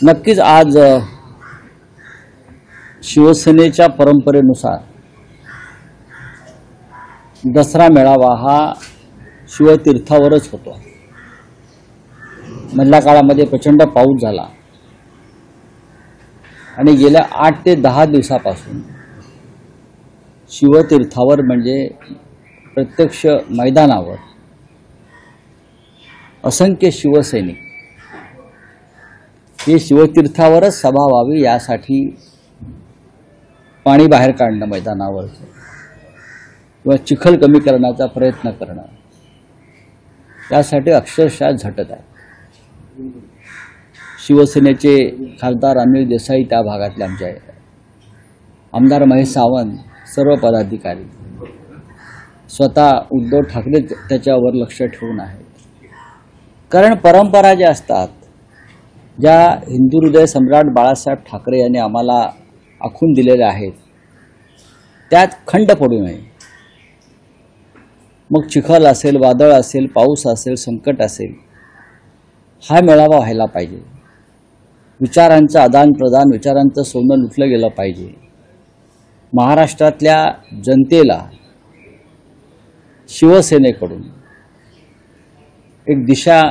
नक्कीच आज शिवसेनेच्या परंपरेनुसार दसरा मेळावा हा शिवतीर्थावरच होतो। मधल्या काळामध्ये प्रचंड पाऊस झाला आणि गेल्या 8 ते 10 दिवसापासून शिवतीर्थावर म्हणजे प्रत्यक्ष मैदानावर असंख्य शिवसैनिक हे शिवतीर्थावरच सभा व्हावी यासाठी पाणी बाहेर काढणं मैदानावर किंवा चिखल कमी करण्याचा प्रयत्न करणं त्यासाठी अक्षरशः झटत आहे। शिवसेनेचे खासदार अनिल देसाई त्या भागातले आमचे आमदार महेश सावंत सर्व पदाधिकारी स्वतः उद्धव ठाकरे त्याच्यावर लक्ष ठेवून आहेत। कारण परंपरा ज्या असतात ज्या हिंदू हृदय सम्राट बाळासाहेब ठाकरे यांनी आम्हाला आखून दिलेल्या आहेत त्यात खंड पडू नये। मग चिखल असेल, वादळ असेल, पाऊस असेल, संकट असेल, हा मेळावा व्हायला पाहिजे। विचारांचं आदान प्रदान, विचारांचं सोनं लुटलं गेलं पाहिजे। महाराष्ट्रातल्या जनतेला शिवसेनेकडून एक दिशा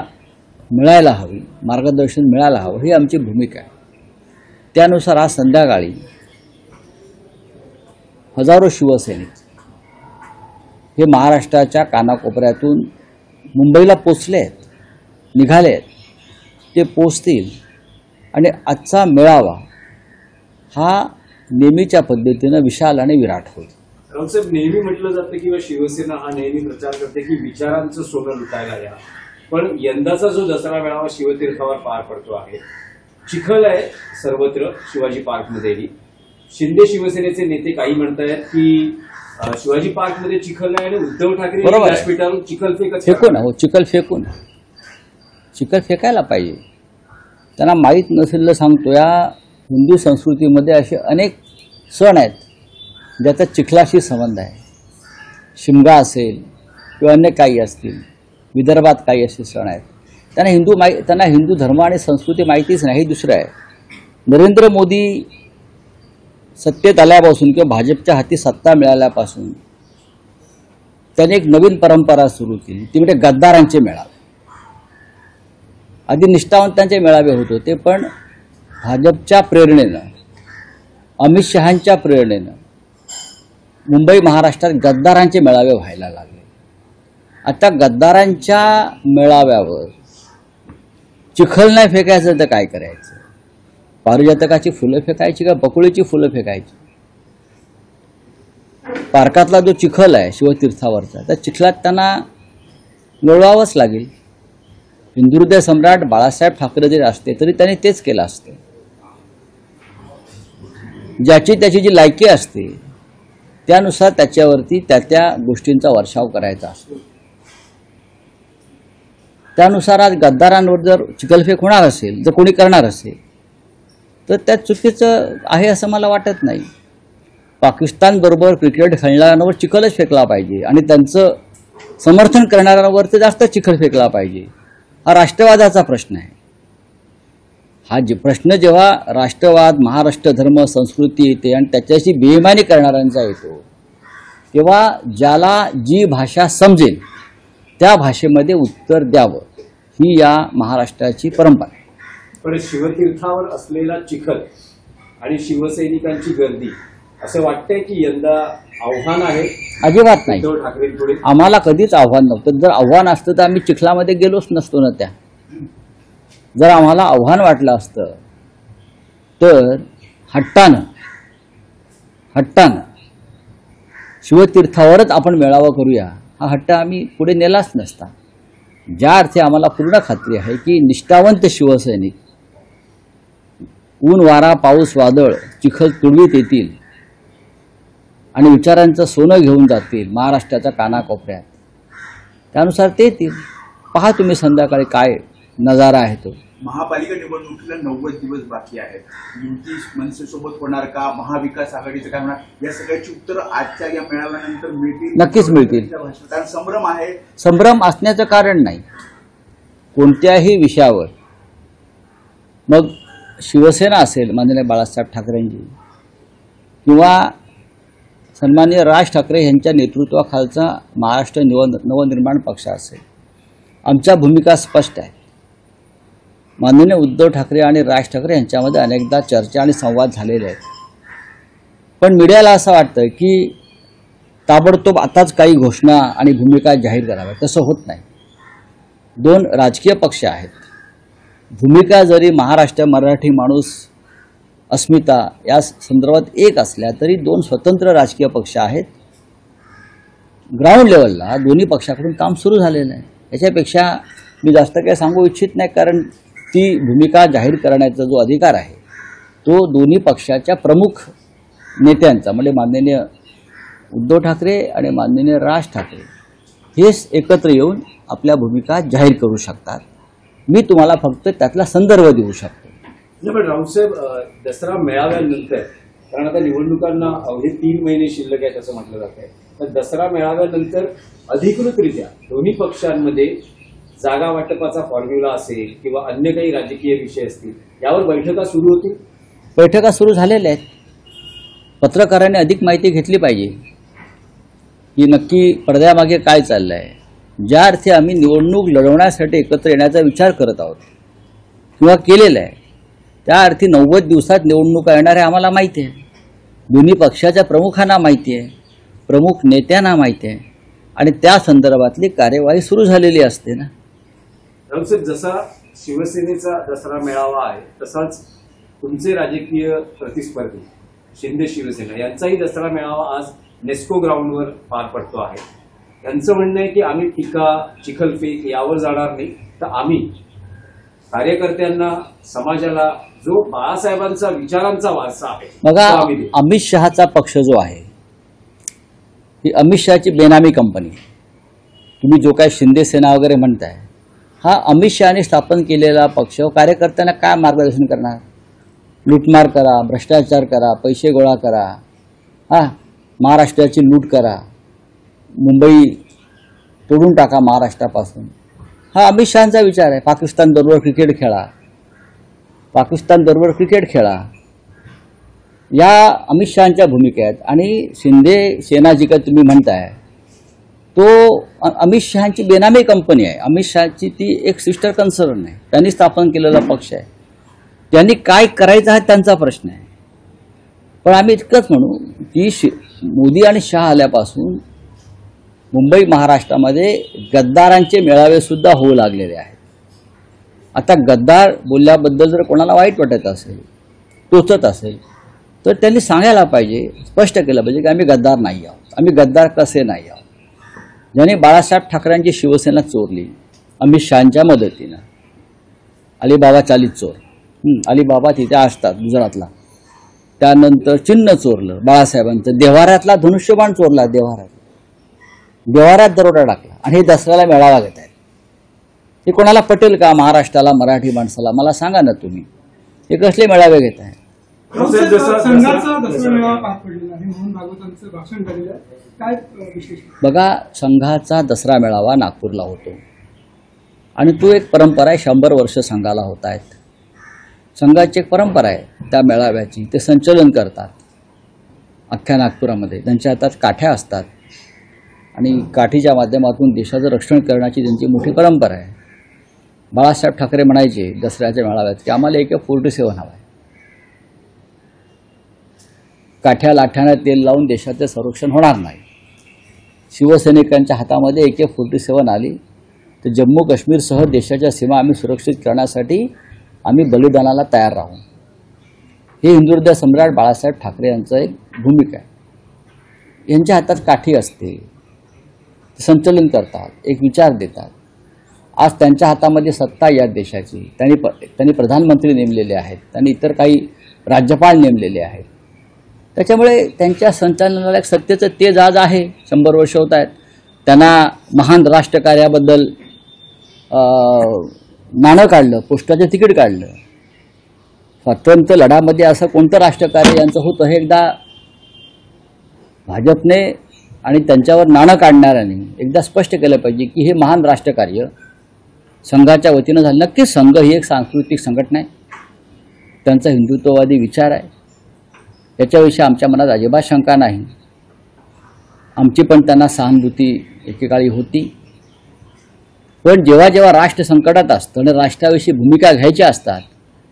मिळायला हवी, मार्गदर्शन मिळायला हवं, ही आमची भूमिका आहे। त्यानुसार आज संध्याकाळी हजारो शिवसैनिक हे महाराष्ट्राच्या कानाकोपऱ्यातून मुंबईला पोचले आहेत, निघाले आहेत, ते पोचतील आणि आजचा मेळावा हा नेहमीच्या पद्धतीनं विशाल आणि विराट होईल। रावसाहेब, नेहमी म्हटलं जातं किंवा शिवसेना हा नेहमी प्रचार करते की विचारांचं सोनं लुटायला या, पण यंदाचा जो दसरा मेळावा शिवतीर्थावर पार पडतो आहे, चिखल आहे सर्वत्र शिवाजी पार्कमध्येही। शिंदे शिवसेनेचे नेते काही म्हणतायत की शिवाजी पार्कमध्ये चिखल आहे आणि उद्धव ठाकरे व्यासपीठावरून चिखल फेकून हो, चिखल फेकायला पाहिजे। त्यांना माहीत नसेल सांगतो, या हिंदू संस्कृतीमध्ये असे अनेक सण आहेत ज्याचा चिखलाशी संबंध आहे। शिमगा असेल किंवा अन्य काही असतील, विदर्भात काही असे सण आहेत, त्यांना हिंदू धर्म आणि संस्कृती माहितीच नाही। दुसरं आहे, नरेंद्र मोदी सत्तेत आल्यापासून किंवा भाजपच्या हाती सत्ता मिळाल्यापासून त्यांनी एक नवीन परंपरा सुरू केली, ती म्हणजे गद्दारांचे मेळावे। आधी निष्ठावंतांचे मेळावे होत होते, पण भाजपच्या प्रेरणेनं, अमित शहांच्या प्रेरणेनं मुंबई महाराष्ट्रात गद्दारांचे मेळावे व्हायला लागले। आता गद्दारांच्या मेळाव्यावर चिखल नाही फेकायचं तर काय करायचं? पारिजातकाची फुलं फेकायची का बकुळीची फुलं फेकायची? पार्कातला जो चिखल आहे शिवतीर्थावरचा, त्या चिखलात त्यांना लोळवावंच लागेल। हिंदू हृदय सम्राट बाळासाहेब ठाकरे जरी असते तरी त्यांनी तेच केलं असतं। ज्याची त्याची जी लायकी असते त्यानुसार त्याच्यावरती त्या गोष्टींचा वर्षाव करायचा असतो। त्यानुसार आज गद्दारांवर जर चिखलफेक होणार असेल, जर कोणी करणार असेल तर त्यात चुकीचं आहे असं मला वाटत नाही। पाकिस्तानबरोबर क्रिकेट खेळणाऱ्यांवर चिखलच फेकला पाहिजे आणि त्यांचं समर्थन करणाऱ्यांवर ते जास्त चिखल फेकला पाहिजे। हा राष्ट्रवादाचा प्रश्न आहे। हा प्रश्न जेव्हा राष्ट्रवाद, महाराष्ट्र धर्म, संस्कृती येते आणि त्याच्याशी बेईमानी करणाऱ्यांचा येतो, तेव्हा ज्याला जी भाषा समजेल त्या भाषेमध्ये उत्तर द्यावं, ही या महाराष्ट्राची परंपरा आहे। पण शिवतीर्थावर असलेला चिखल आणि शिवसैनिकांची गर्दी, असं वाटतंय की यंदा आव्हान आहे? अजिबात नाही, उद्धव ठाकरेंपुढे आम्हाला कधीच आव्हान नव्हतं। जर आव्हान असतं तर आम्ही चिखलामध्ये गेलोच नसतो ना। जर आम्हाला आव्हान वाटलं असतं तर हट्टानं शिवतीर्थावरच आपण मेळावा करूया, हा हट्ट आम्ही पुढे नेलाच नसता। ज्या अर्थी आम्हाला पूर्ण खात्री आहे की निष्ठावंत शिवसैनिक ऊन, वारा, पाऊस, वादळ, चिखल तुडवीत येतील आणि विचारांचं सोनं घेऊन जातील महाराष्ट्राच्या कानाकोपऱ्यात, त्यानुसार ते येतील। पहा तुम्ही संध्याकाळी काय नजारा आहे तो। महापालिका निवडणुकीला 90 दिवस बाकी आहेत। युती मनसेसोबत होणार का, महाविकास आघाडीचं काय होणार, या सगळ्याची उत्तरं आजच्या या मेळाव्यानंतर मिळतील, नक्कीच मिळतील। कारण संभ्रम आहे। संभ्रम असण्याचं कारण नाही कोणत्याही विषयावर। मग शिवसेना असेल माननीय बाळासाहेब ठाकरेंची, किंवा सन्माननीय राज ठाकरे यांच्या नेतृत्वाखालचा महाराष्ट्र नवनिर्माण पक्ष असेल, आमच्या भूमिका स्पष्ट आहे. माननीय उद्धव ठाकरे आणि राज ठाकरे यांच्यामध्ये अनेकदा चर्चा आणि संवाद झालेले आहेत. पण मीडियाला असं वाटतं की ताबडतोब आताच काही घोषणा आणि भूमिका जाहीर कराव्या. तसं होत नाही. दोन राजकीय पक्ष आहेत. भूमिका जरी महाराष्ट्र मराठी माणूस अस्मिता या संदर्भात एक असल्या तरी दोन स्वतंत्र राजकीय पक्ष आहेत. ग्राउंड लेवलला दोन्ही पक्षाकडून काम सुरू झालेलं आहे. याच्यापेक्षा मी जास्त काही सांगू इच्छित नाही, कारण ती भूमिका जाहीर करण्याचा जो अधिकार आहे तो दोन्ही पक्षाच्या प्रमुख नेत्यांचा, म्हणजे माननीय उद्धव ठाकरे आणि माननीय राज ठाकरे हेच एकत्र येऊन आपल्या भूमिका जाहीर करू शकतात. मी तुम्हाला फक्त त्यातला संदर्भ देऊ शकतो. नाही, पण राऊतसाहेब, दसरा मेळाव्यानंतर, कारण आता निवडणुकांना अवघे 3 महिने शिल्लक आहेत असं म्हटलं जात आहे, तर दसरा मेळाव्यानंतर अधिकृतरित्या दोन्ही पक्षांमध्ये जागा वाटपाचा फॉर्म्युला असेल किंवा अन्य काही राजकीय विषय असतील, यावर बैठका सुरू होतील. बैठका सुरू झालेल्या आहेत. पत्रकारांनी अधिक माहिती घेतली पाहिजे की नक्की पडद्यामागे काय चाललं आहे. ज्या अर्थी आम्ही निवडणूक लढवण्यासाठी एकत्र येण्याचा विचार करत आहोत किंवा केलेला आहे, त्या अर्थी 90 दिवसात निवडणुका येणार आहे आम्हाला माहिती आहे. दोन्ही पक्षाच्या प्रमुखांना माहिती आहे, प्रमुख नेत्यांना माहिती आहे, आणि त्या संदर्भातली कार्यवाही सुरू झालेली असते ना. राऊतसाहेब, जसा शिवसेनेचा दसरा मेळावा आहे तसाच तुमचे राजकीय प्रतिस्पर्धी शिंदे शिवसेना यांचाही दसरा मेळावा आज नेस्को ग्राउंडवर पार पडतो आहे. यांचं म्हणणं आहे की आम्ही टीका, चिखलफेक यावर जाणार नाही, तर आम्ही कार्यकर्त्यांना, समाजाला जो बाळासाहेबांचा विचारांचा वारसा आहे बघा, तो आम्ही देऊ. अमित शहाचा पक्ष जो आहे ही अमित शहाची बेनामी कंपनी. तुम्ही जो काय शिंदे सेना वगैरे म्हणताय, हा अमित शहाने स्थापन केलेला पक्ष कार्यकर्त्यांना काय मार्गदर्शन करणार? लूटमार करा, भ्रष्टाचार करा, पैसे गोळा करा, महाराष्ट्राची लूट करा, मुंबई तोडून टाका महाराष्ट्रापासून, हा अमित शहांचा विचार आहे. पाकिस्तान बरोबर क्रिकेट खेळा, पाकिस्तान बरोबर क्रिकेट खेळा, या अमित शहांच्या भूमिका आहेत. आणि शिंदे सेना जी काय तुम्ही म्हणताय तो अमित शहांची बेनामी कंपनी आहे. अमित शहाची ती एक सिस्टर कन्सर्न आहे. त्यांनी स्थापन केलेला पक्ष आहे. त्यांनी काय करायचं आहे त्यांचा प्रश्न आहे. पण आम्ही इतकंच म्हणू की मोदी आणि शहा आल्यापासून मुंबई महाराष्ट्रामध्ये गद्दारांचे मेळावे सुद्धा होऊ लागलेले आहेत. आता गद्दार बोलल्याबद्दल जर कोणाला वाईट वाटत असेल, टोचत असेल, तर त्यांनी सांगायला पाहिजे, स्पष्ट केलं पाहिजे की आम्ही गद्दार नाही आहोत. आम्ही गद्दार कसे नाही आहोत. ज्याने बाळासाहेब ठाकरेंची शिवसेना चोरली अमित शहांच्या मदतीनं, अलिबाबा चालीत चोर, अलिबाबा तिथे असतात गुजरातला. त्यानंतर चिन्ह चोरलं बाळासाहेबांचं, देव्हाऱ्यातला धनुष्यबाण चोरला, देव्हाऱ्यात दरोडा टाकला, आणि हे दसऱ्याला मेळावा घेत आहेत. हे कोणाला पटेल का? महाराष्ट्राला, मराठी माणसाला मला सांगा ना तुम्ही, हे कसले मेळावे घेत आहे? संघाचा दसरा मेळावा पार पडलेला आहे, मोहन भागवतांचं भाषण झालेलं आहे, काय विशेष? बघा, संघाचा दसरा मेळावा नागपूरला होतो आणि तो एक परंपरा आहे. 100 वर्ष संघाला होत आहेत. संघाची एक परंपरा आहे त्या मेळाव्याची. ते संचलन करतात अख्ख्या नागपुरामध्ये. त्यांच्या हातात काठ्या असतात आणि काठीच्या माध्यमातून देशाचं रक्षण करण्याची त्यांची मोठी परंपरा आहे. बाळासाहेब ठाकरे म्हणायचे दसऱ्याच्या मेळाव्यात की आम्हाला AK-47 हवा आहे. काठ्या लाठ्यानं तेल लावून देशाचे संरक्षण होणार नाही. शिवसैनिकांच्या हातामध्ये AK-47 आली तर जम्मू काश्मीरसह देशाच्या सीमा आम्ही सुरक्षित करण्यासाठी आम्ही बलिदानाला तयार राहू. हे हिंदुहृदय सम्राट बाळासाहेब ठाकरे यांचं एक भूमिका आहे. यांच्या हातात काठी असते, संचलन करतात, एक विचार देतात. आज त्यांच्या हातामध्ये सत्ता या देशाची. त्यांनी प्रधानमंत्री नेमलेले आहेत, त्यांनी इतर काही राज्यपाल नेमलेले आहेत. त्याच्यामुळे त्यांच्या संचालनाला एक सत्तेचं तेज आज आहे. 100 वर्ष होत आहेत. त्यांना महान राष्ट्रकार्याबद्दल नाणं काढलं, पोस्टाचं तिकीट काढलं. स्वातंत्र्य लढ्यामध्ये असं कोणतं राष्ट्रकार्य यांचं होतं हे एकदा भाजपने आणि त्यांच्यावर नाणं काढणाऱ्यांनी एकदा स्पष्ट केलं पाहिजे की हे महान राष्ट्रकार्य संघाच्या वतीनं झालं. नक्कीच संघ ही एक सांस्कृतिक संघटना आहे. त्यांचा हिंदुत्ववादी विचार आहे, याच्याविषयी आमच्या मनात अजिबात शंका नाही. आमची पण त्यांना सहानुभूती एकेकाळी होती. पण जेव्हा जेव्हा राष्ट्र संकटात असतं आणि राष्ट्राविषयी भूमिका घ्यायच्या असतात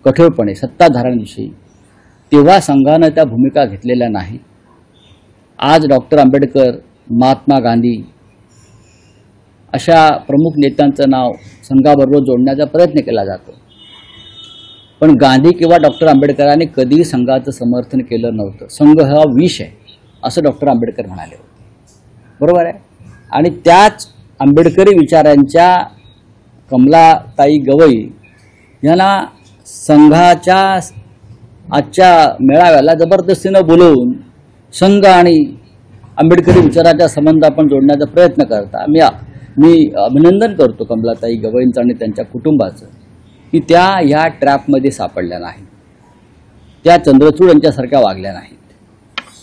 कठोरपणे सत्ताधाऱ्यांविषयी, तेव्हा संघानं त्या भूमिका घेतलेल्या नाहीत. आज डॉक्टर आंबेडकर, महात्मा गांधी अशा प्रमुख नेत्यांचं नाव संघाबरोबर जोडण्याचा प्रयत्न केला जातो. पण गांधी किंवा डॉक्टर आंबेडकरांनी कधीही संघाचं समर्थन केलं नव्हतं. संघ हा विष आहे असं डॉक्टर आंबेडकर म्हणाले होते. बरोबर आहे. आणि त्याच आंबेडकरी विचारांच्या कमलाताई गवई यांना संघाच्या आजच्या मेळाव्याला जबरदस्तीनं बोलवून संघ आणि आंबेडकरी विचाराच्या संबंध आपण जोडण्याचा प्रयत्न करता. मी अभिनंदन करतो कमलाताई गवईंचं आणि त्यांच्या कुटुंबाचं की त्या या ट्रॅपमध्ये सापडल्या नाहीत, त्या चंद्रचूड यांच्यासारख्या वागल्या नाहीत.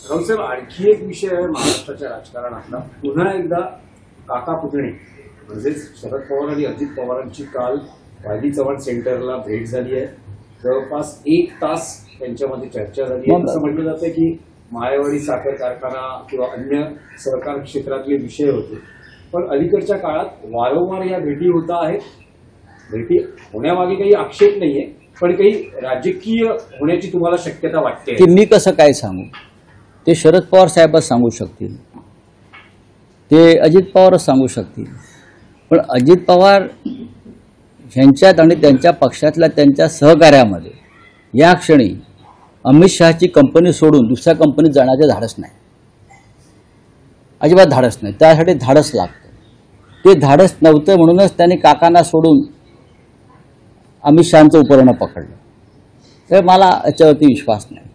रावसाहेब, आणखी एक विषय आहे महाराष्ट्राच्या राजकारणातला. पुन्हा एकदा काका पुतणे म्हणजेच शरद पवार आणि अजित पवारांची काल वायदी चव्हाण सेंटरला भेट झाली आहे. जवळपास 1 तास त्यांच्यामध्ये चर्चा झाली आहे. असं म्हटलं जातं की मायावाडी साखर कारखाना किंवा अन्य सहकार क्षेत्रातले विषय होते. पण अलीकडच्या काळात वारंवार या भेटी होत आहेत. भेटी होण्यामागे काही आक्षेप नाहीये, पण काही राजकीय होण्याची तुम्हाला शक्यता वाटते की मी कसं काय सांगू, ते शरद पवार साहेबच सांगू शकतील, ते अजित पवारच सांगू शकतील. पण अजित पवार ह्यांच्यात आणि त्यांच्या पक्षातल्या त्यांच्या सहकार्यामध्ये या क्षणी अमित शहाची कंपनी सोडून दुसऱ्या कंपनीत जाण्याचे धाडस नाही, अजिबात धाडस नाही. त्यासाठी धाडस लागतं. ते धाडस नव्हतं म्हणूनच त्यांनी काकांना सोडून अमित शहांचं उपकरण पकडलं. तर मला याच्यावरती विश्वास नाही.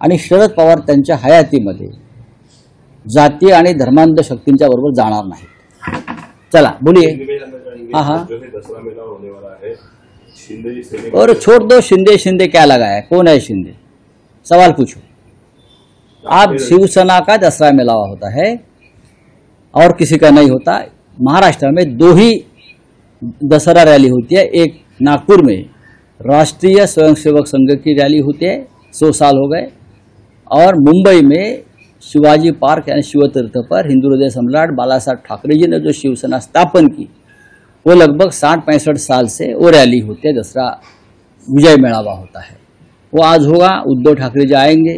आणि शरद पवार त्यांच्या हयातीमध्ये जातीय आणि धर्मांध शक्तींच्या बरोबर जाणार नाहीत. चला बोलिए. हाँ हाँ, और छोड़ दो शिंदे शिंदे क्या लगा है, कौन है शिंदे, सवाल पूछो आप. शिवसेना का दसरा मेलावा होता है और किसी का नहीं होता. महाराष्ट्र में 2 ही दशहरा रैली होती है. एक नागपुर में राष्ट्रीय स्वयंसेवक संघ की रैली होती है, 100 साल हो गए. और मुंबई में शिवाजी पार्क यानी शिवतीर्थ पर हिंदू हृदय सम्राट बाला साहब ठाकरे जी ने जो शिवसेना स्थापन की, वो लगभग 60-65 साल से वो रैली होती है. दसरा विजय मेळावा होता है. वो आज होगा. उद्धव ठाकरे जी आएंगे,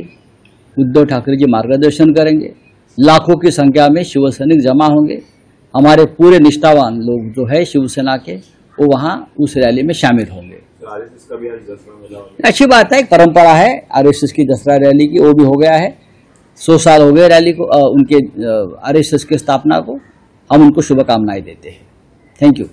उद्धव ठाकरे जी मार्गदर्शन करेंगे. लाखों की संख्या में शिवसैनिक जमा होंगे. हमारे पूरे निष्ठावान लोग जो है शिवसेना के, वो वहाँ उस रैली में शामिल होंगे. आरएसएस का भी आज दसरा मेला होगा. अच्छी बात है. एक परंपरा है आरएसएस की दसरा रैली की, वो भी हो गया है. 100 साल हो गए रैली को, उनके आरएसएस की स्थापना को. हम उनको शुभकामनाएं देते हैं. Thank you.